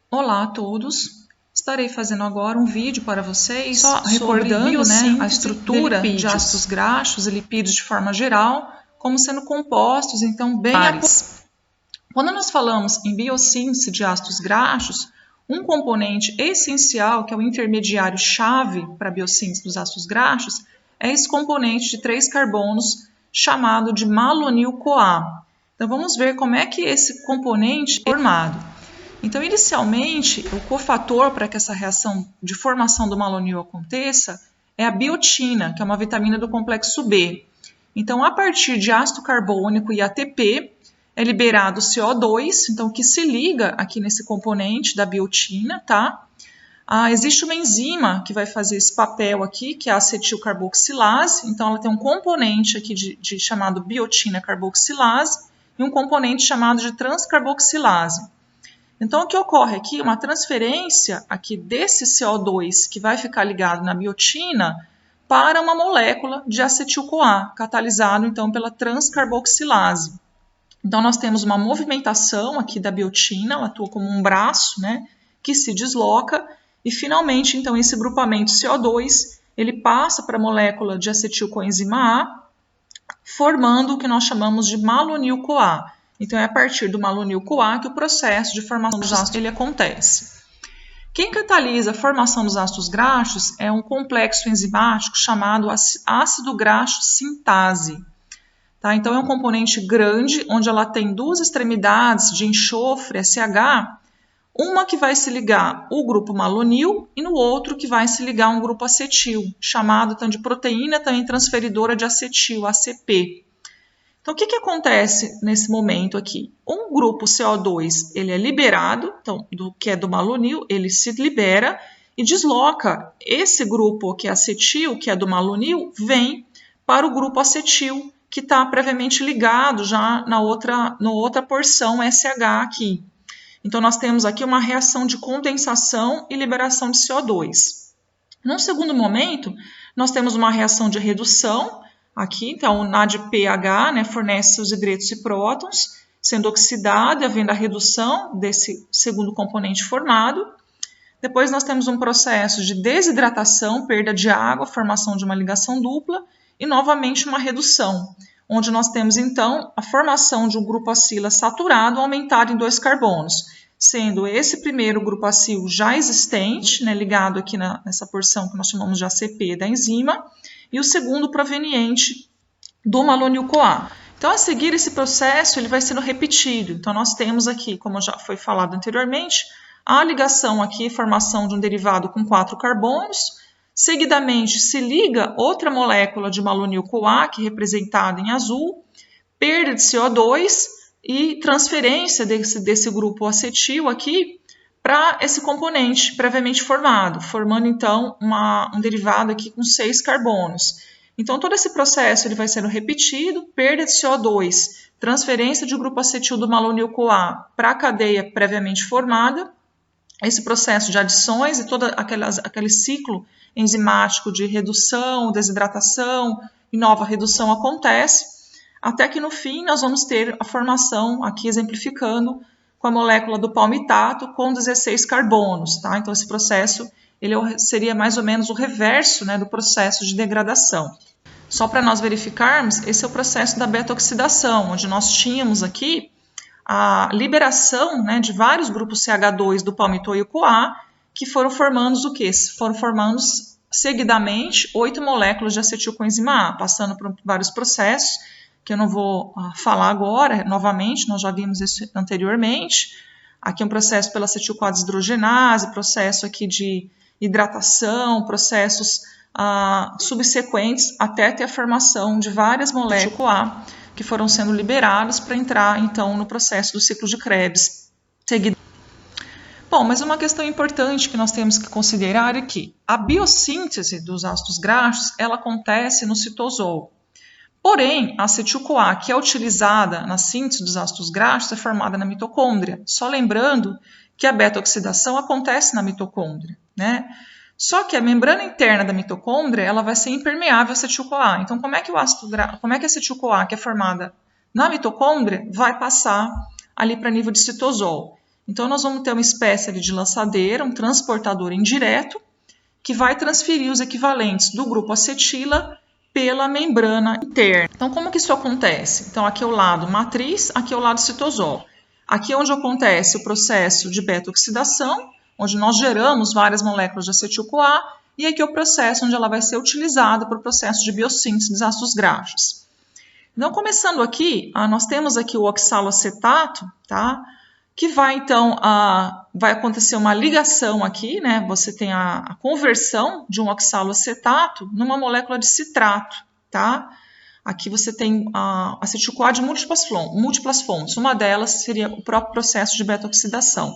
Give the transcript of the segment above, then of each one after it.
Olá a todos! Estarei fazendo agora um vídeo para vocês recordando, a estrutura de ácidos graxos e lipídios de forma geral, como sendo compostos, então, bem Quando nós falamos em biossíntese de ácidos graxos, um componente essencial, que é o intermediário-chave para a biossíntese dos ácidos graxos, é esse componente de 3 carbonos chamado de malonil-CoA. Então, vamos ver como é que esse componente é formado. Então, inicialmente, o cofator para que essa reação de formação do malonil aconteça é a biotina, que é uma vitamina do complexo B. Então, a partir de ácido carbônico e ATP, é liberado CO2, então que se liga aqui nesse componente da biotina, tá? Existe uma enzima que vai fazer esse papel aqui, que é a acetilcarboxilase. Então, ela tem um componente aqui chamado biotina carboxilase e um componente chamado de transcarboxilase. Então, o que ocorre aqui? Uma transferência aqui desse CO2 que vai ficar ligado na biotina para uma molécula de acetil-CoA, catalisado então pela transcarboxilase. Então, nós temos uma movimentação aqui da biotina, ela atua como um braço, né, que se desloca e, finalmente, então, esse grupamento CO2, ele passa para a molécula de acetil-coenzima A, formando o que nós chamamos de malonil-CoA. Então, é a partir do malonil-CoA que o processo de formação dos ácidos ele acontece. Quem catalisa a formação dos ácidos graxos é um complexo enzimático chamado ácido graxo sintase. Tá? Então, é um componente grande, onde ela tem duas extremidades de enxofre, SH, uma que vai se ligar o grupo malonil e no outro que vai se ligar um grupo acetil, chamado então, de proteína também transferidora de acetil, ACP. Então, o que acontece nesse momento aqui? Um grupo CO2 ele é liberado, então, que é do malonil, ele se libera e desloca esse grupo que é acetil, que é do malonil, vem para o grupo acetil, que está previamente ligado já na outra porção SH aqui. Então, nós temos aqui uma reação de condensação e liberação de CO2. Num segundo momento, nós temos uma reação de redução, aqui, então, o NADPH, né, fornece os hidretos e prótons, sendo oxidado e havendo a redução desse segundo componente formado. Depois, nós temos um processo de desidratação, perda de água, formação de uma ligação dupla, e novamente uma redução, onde nós temos então a formação de um grupo acila saturado aumentado em 2 carbonos, sendo esse primeiro grupo acil já existente, né, ligado aqui nessa porção que nós chamamos de ACP da enzima, e o segundo proveniente do malonil-CoA. Então, a seguir esse processo, ele vai sendo repetido. Então, nós temos aqui, como já foi falado anteriormente, a ligação aqui, formação de um derivado com 4 carbonos. Seguidamente, se liga outra molécula de malonil-CoA, que é representada em azul, perda de CO2 e transferência desse grupo acetil aqui para esse componente previamente formado, formando então um derivado aqui com 6 carbonos. Então, todo esse processo ele vai sendo repetido, perda de CO2, transferência de grupo acetil do malonil-CoA para a cadeia previamente formada, esse processo de adições e todo aquele ciclo enzimático de redução, desidratação e nova redução acontece, até que no fim nós vamos ter a formação, aqui exemplificando, com a molécula do palmitato com 16 carbonos. Tá? Então esse processo ele seria mais ou menos o reverso, né, do processo de degradação. Só para nós verificarmos, esse é o processo da beta-oxidação, onde nós tínhamos aqui a liberação, né, de vários grupos CH2 do palmito e o CoA, que foram formando o quê? Foram formando seguidamente 8 moléculas de acetilcoenzima A, passando por vários processos, que eu não vou falar agora, novamente, nós já vimos isso anteriormente. Aqui é um processo pela acetil-coadeshidrogenase, processo aqui de hidratação, processos subsequentes, até ter a formação de várias moléculas de CoA, que foram sendo liberadas para entrar, então, no processo do ciclo de Krebs. Bom, mas uma questão importante que nós temos que considerar é que a biossíntese dos ácidos graxos, ela acontece no citosol. Porém, a acetil-CoA, que é utilizada na síntese dos ácidos graxos, é formada na mitocôndria. Só lembrando que a beta-oxidação acontece na mitocôndria, né? Só que a membrana interna da mitocôndria, ela vai ser impermeável a acetil-CoA. Então, como é que a acetil-CoA, que é formada na mitocôndria, vai passar ali para nível de citosol? Então, nós vamos ter uma espécie ali de lançadeira, um transportador indireto, que vai transferir os equivalentes do grupo acetila pela membrana interna. Então, como que isso acontece? Então, aqui é o lado matriz, aqui é o lado citosol. Aqui é onde acontece o processo de beta-oxidação, onde nós geramos várias moléculas de acetil-CoA, e aqui é o processo onde ela vai ser utilizada para o processo de biossíntese dos ácidos graxos. Então, começando aqui, nós temos aqui o oxaloacetato, tá? Que vai, então, vai acontecer uma ligação aqui, né? Você tem a conversão de um oxaloacetato numa molécula de citrato, tá? Aqui você tem acetil-CoA de múltiplas fontes. Uma delas seria o próprio processo de beta-oxidação.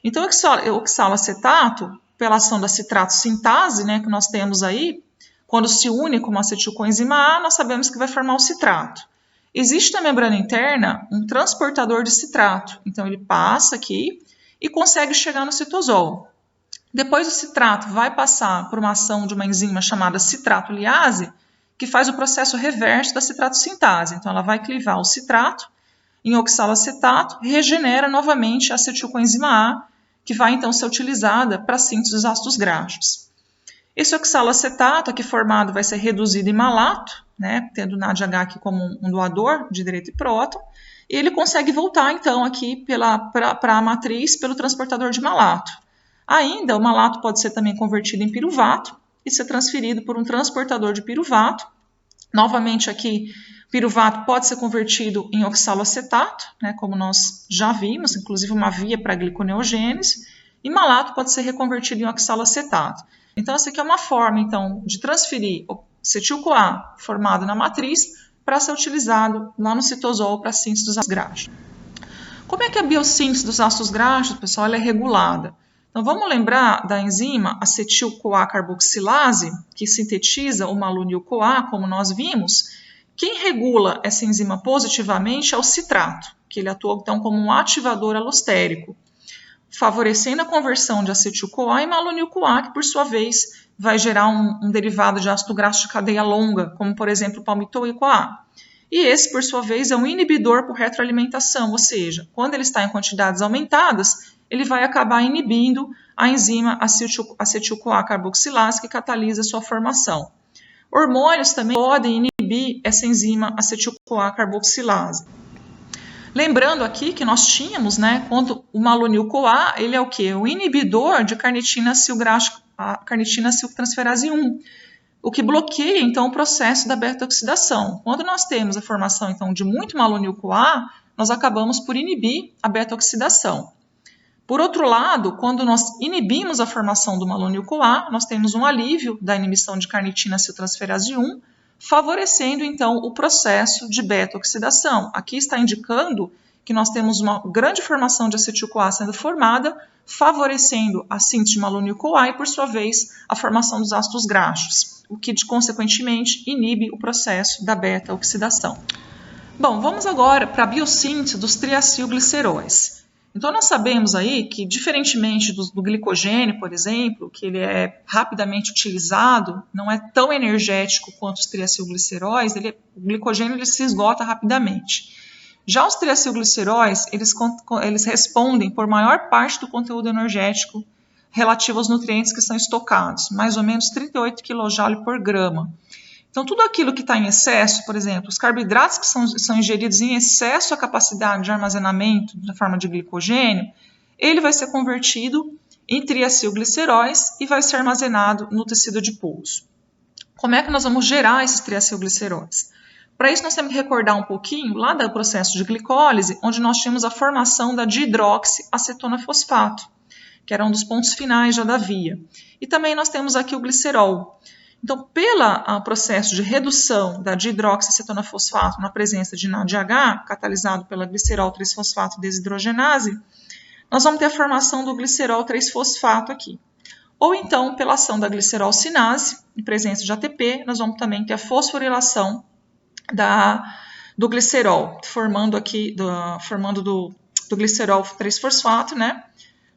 Então, o oxaloacetato, pela ação da citrato sintase, né, que nós temos aí, quando se une com uma acetilcoenzima A, nós sabemos que vai formar o citrato. Existe na membrana interna um transportador de citrato, então ele passa aqui e consegue chegar no citosol. Depois o citrato vai passar por uma ação de uma enzima chamada citratoliase, que faz o processo reverso da citratosintase. Então ela vai clivar o citrato em oxaloacetato, regenera novamente a acetilcoenzima A, que vai então ser utilizada para a síntese dos ácidos graxos. Esse oxaloacetato aqui formado vai ser reduzido em malato, né, tendo o NADH aqui como um doador de direito e próton, e ele consegue voltar então aqui para a matriz pelo transportador de malato. Ainda o malato pode ser também convertido em piruvato e ser transferido por um transportador de piruvato. Novamente aqui, piruvato pode ser convertido em oxaloacetato, né, como nós já vimos, inclusive uma via para gliconeogênese, e malato pode ser reconvertido em oxaloacetato. Então, essa aqui é uma forma, então, de transferir o acetil-CoA formado na matriz para ser utilizado lá no citosol para a síntese dos ácidos graxos. Como é que a biossíntese dos ácidos graxos, pessoal, ela é regulada? Então, vamos lembrar da enzima acetil-CoA carboxilase, que sintetiza o malonil-CoA, como nós vimos. Quem regula essa enzima positivamente é o citrato, que ele atua, então, como um ativador alostérico, favorecendo a conversão de acetil-CoA em malonil-CoA, que por sua vez vai gerar um derivado de ácido graxo de cadeia longa, como por exemplo o palmitoil-CoA. E esse, por sua vez, é um inibidor por retroalimentação, ou seja, quando ele está em quantidades aumentadas, ele vai acabar inibindo a enzima acetil-CoA carboxilase, que catalisa sua formação. Hormônios também podem inibir essa enzima acetil-CoA carboxilase. Lembrando aqui que nós tínhamos, né, quando o malonil-CoA, ele é o quê? O inibidor de carnitina-aciltransferase 1, o que bloqueia, então, o processo da beta-oxidação. Quando nós temos a formação, então, de muito malonil-CoA, nós acabamos por inibir a beta-oxidação. Por outro lado, quando nós inibimos a formação do malonil-CoA, nós temos um alívio da inibição de carnitina-aciltransferase 1, favorecendo, então, o processo de beta-oxidação. Aqui está indicando que nós temos uma grande formação de acetil-CoA sendo formada, favorecendo a síntese de malonil-CoA e, por sua vez, a formação dos ácidos graxos, o que, consequentemente, inibe o processo da beta-oxidação. Bom, vamos agora para a biossíntese dos triacilgliceróis. Então, nós sabemos aí que, diferentemente do glicogênio, por exemplo, que ele é rapidamente utilizado, não é tão energético quanto os triacilgliceróis, o glicogênio ele se esgota rapidamente. Já os triacilgliceróis, eles respondem por maior parte do conteúdo energético relativo aos nutrientes que são estocados, mais ou menos 38 kJ por grama. Então, tudo aquilo que está em excesso, por exemplo, os carboidratos que são ingeridos em excesso à capacidade de armazenamento na forma de glicogênio, ele vai ser convertido em triacilgliceróis e vai ser armazenado no tecido adiposo. Como é que nós vamos gerar esses triacilgliceróis? Para isso, nós temos que recordar um pouquinho lá do processo de glicólise, onde nós tínhamos a formação da dihidroxiacetona-fosfato, que era um dos pontos finais já da via. E também nós temos aqui o glicerol. Então, pelo processo de redução da dihidroxiacetona-fosfato na presença de NADH, catalisado pela glicerol 3-fosfato desidrogenase, nós vamos ter a formação do glicerol 3-fosfato aqui. Ou então, pela ação da glicerol-sinase, em presença de ATP, nós vamos também ter a fosforilação do glicerol, formando do glicerol 3-fosfato, né?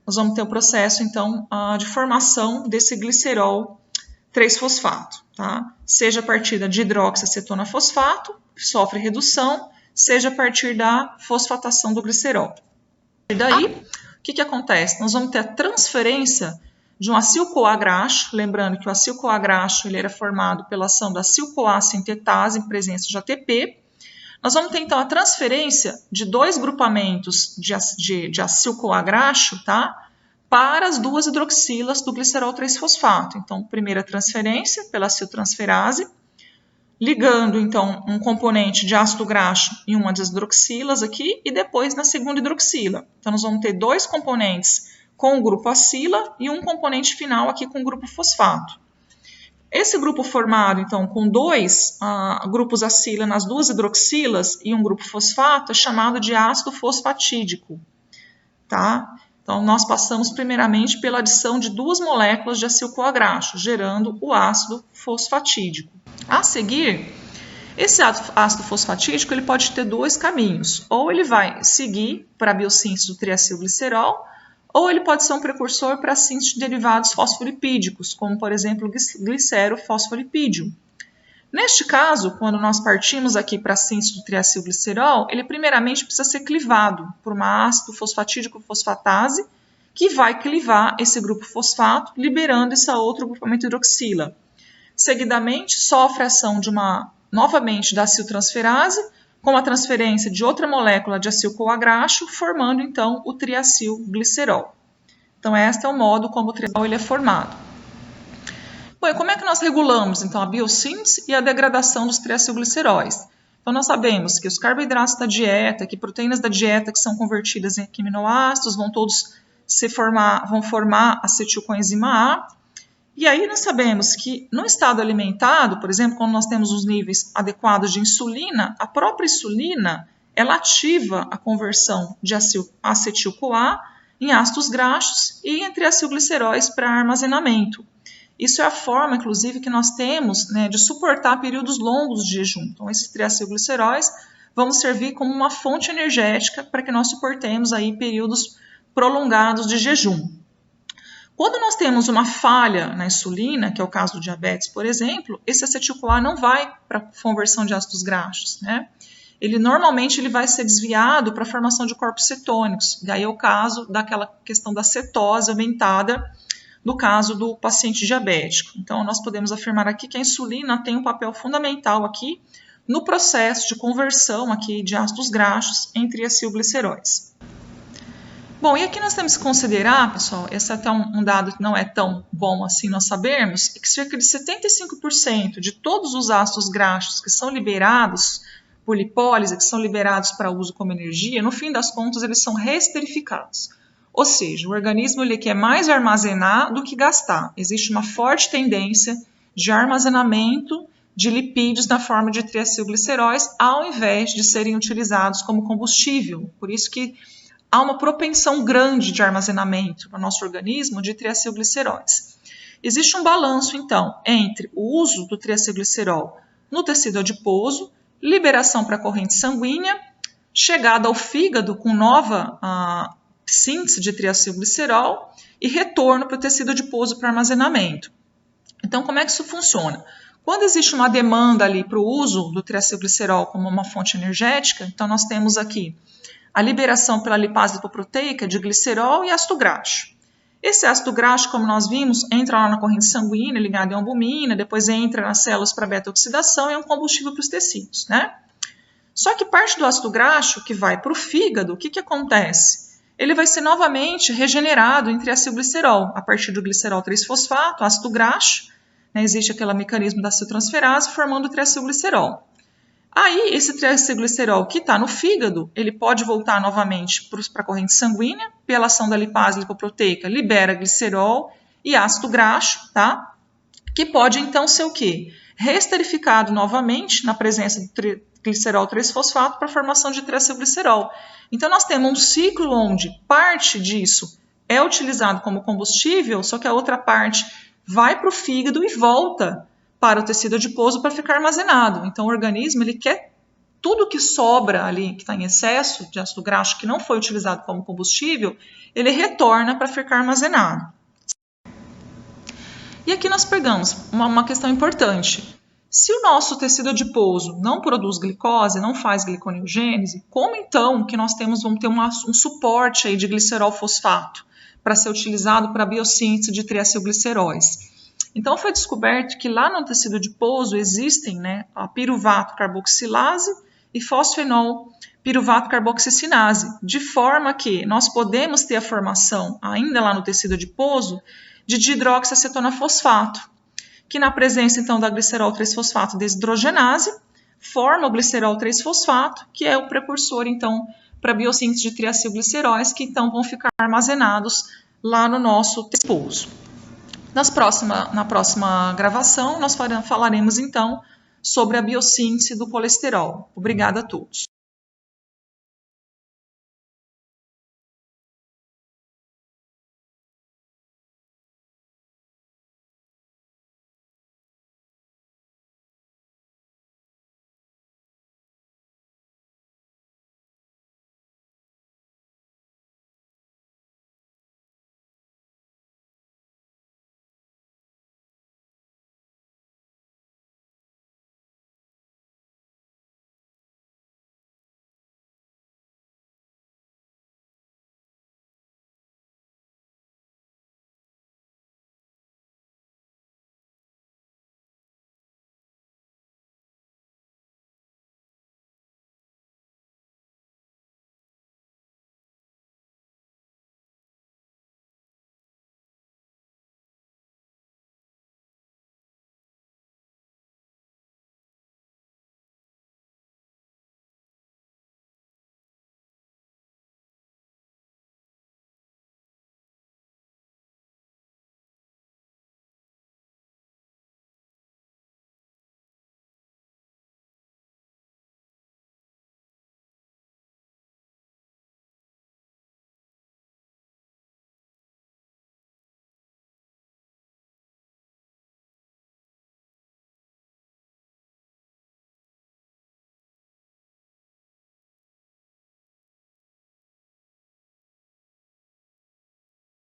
Nós vamos ter o processo, então, de formação desse glicerol 3-fosfato, tá? Seja a partir da dihidroxiacetona-fosfato, que sofre redução, seja a partir da fosfatação do glicerol. E daí, que acontece? Nós vamos ter a transferência de um acil-CoA graxo, lembrando que o acil-CoA graxo ele era formado pela ação da acil-CoA sintetase em presença de ATP. Nós vamos ter, então, a transferência de 2 grupamentos de acil-CoA graxo, tá? Para as 2 hidroxilas do glicerol 3-fosfato. Então, primeira transferência pela aciltransferase, ligando, então, um componente de ácido graxo em uma das hidroxilas aqui e depois na segunda hidroxila. Então, nós vamos ter 2 componentes com o grupo acila e um componente final aqui com o grupo fosfato. Esse grupo formado, então, com 2 grupos acila nas 2 hidroxilas e um grupo fosfato é chamado de ácido fosfatídico, tá? Então, nós passamos primeiramente pela adição de 2 moléculas de acil-CoA graxo, gerando o ácido fosfatídico. A seguir, esse ácido fosfatídico ele pode ter 2 caminhos. Ou ele vai seguir para a biossíntese do triacilglicerol, ou ele pode ser um precursor para a síntese de derivados fosfolipídicos, como, por exemplo, o glicerofosfolipídio. Neste caso, quando nós partimos aqui para a síntese do triacilglicerol, ele primeiramente precisa ser clivado por uma ácido fosfatídico fosfatase, que vai clivar esse grupo fosfato, liberando esse outro grupamento hidroxila. Seguidamente, sofre a ação novamente da aciltransferase, com a transferência de outra molécula de acil-CoA graxo, formando então o triacilglicerol. Então, este é o modo como o triacil ele é formado. Bom, e como é que nós regulamos então a biossíntese e a degradação dos triacilgliceróis? Então, nós sabemos que os carboidratos da dieta, que proteínas da dieta que são convertidas em aminoácidos, vão todos vão formar acetilcoenzima A. E aí nós sabemos que no estado alimentado, por exemplo, quando nós temos os níveis adequados de insulina, a própria insulina ela ativa a conversão de acetil-CoA em ácidos graxos e em triacilgliceróis para armazenamento. Isso é a forma, inclusive, que nós temos, né, de suportar períodos longos de jejum. Então, esses triacilgliceróis vão servir como uma fonte energética para que nós suportemos aí períodos prolongados de jejum. Quando nós temos uma falha na insulina, que é o caso do diabetes, por exemplo, esse acetil-CoA não vai para a conversão de ácidos graxos, né? Normalmente ele vai ser desviado para a formação de corpos cetônicos. Daí é o caso daquela questão da cetose aumentada no caso do paciente diabético. Então, nós podemos afirmar aqui que a insulina tem um papel fundamental aqui no processo de conversão aqui de ácidos graxos em triacilgliceróis. Bom, e aqui nós temos que considerar, pessoal, esse é até um dado que não é tão bom assim nós sabermos, é que cerca de 75% de todos os ácidos graxos que são liberados por lipólise, que são liberados para uso como energia, no fim das contas eles são reesterificados. Ou seja, o organismo ele quer mais armazenar do que gastar. Existe uma forte tendência de armazenamento de lipídios na forma de triacilgliceróis, ao invés de serem utilizados como combustível. Por isso que há uma propensão grande de armazenamento para o nosso organismo de triacilgliceróis. Existe um balanço, então, entre o uso do triacilglicerol no tecido adiposo, liberação para a corrente sanguínea, chegada ao fígado com nova síntese de triacilglicerol e retorno para o tecido adiposo para armazenamento. Então, como é que isso funciona? Quando existe uma demanda ali para o uso do triacilglicerol como uma fonte energética, então nós temos aqui a liberação pela lipase lipoproteica de glicerol e ácido graxo. Esse ácido graxo, como nós vimos, entra lá na corrente sanguínea, ligado em albumina, depois entra nas células para beta-oxidação e é um combustível para os tecidos, né? Só que parte do ácido graxo que vai para o fígado, o que acontece? Ele vai ser novamente regenerado em triacilglicerol, a partir do glicerol 3-fosfato, ácido graxo, né? Existe aquele mecanismo da aciltransferase formando o triacilglicerol. Aí, esse triacilglicerol que está no fígado, ele pode voltar novamente para a corrente sanguínea, pela ação da lipase lipoproteica, libera glicerol e ácido graxo, tá? Que pode então ser o quê? Reesterificado novamente na presença do glicerol 3-fosfato para a formação de triacilglicerol. Então, nós temos um ciclo onde parte disso é utilizado como combustível, só que a outra parte vai para o fígado e volta para o tecido adiposo para ficar armazenado. Então, o organismo ele quer tudo que sobra ali, que está em excesso de ácido graxo, que não foi utilizado como combustível, ele retorna para ficar armazenado. E aqui nós pegamos uma questão importante. Se o nosso tecido adiposo não produz glicose, não faz gliconeogênese, como então que vamos ter um suporte aí de glicerol fosfato para ser utilizado para a biossíntese de triacilgliceróis? Então foi descoberto que lá no tecido adiposo existem, né, a piruvato carboxilase e fosfenol piruvato carboxicinase, de forma que nós podemos ter a formação ainda lá no tecido adiposo de dihidroxiacetona fosfato, que na presença, então, da glicerol 3-fosfato desidrogenase, forma o glicerol 3-fosfato, que é o precursor, então, para a biossíntese de triacilgliceróis, que, então, vão ficar armazenados lá no nosso tecido adiposo. Na próxima gravação, nós falaremos, então, sobre a biossíntese do colesterol. Obrigada a todos.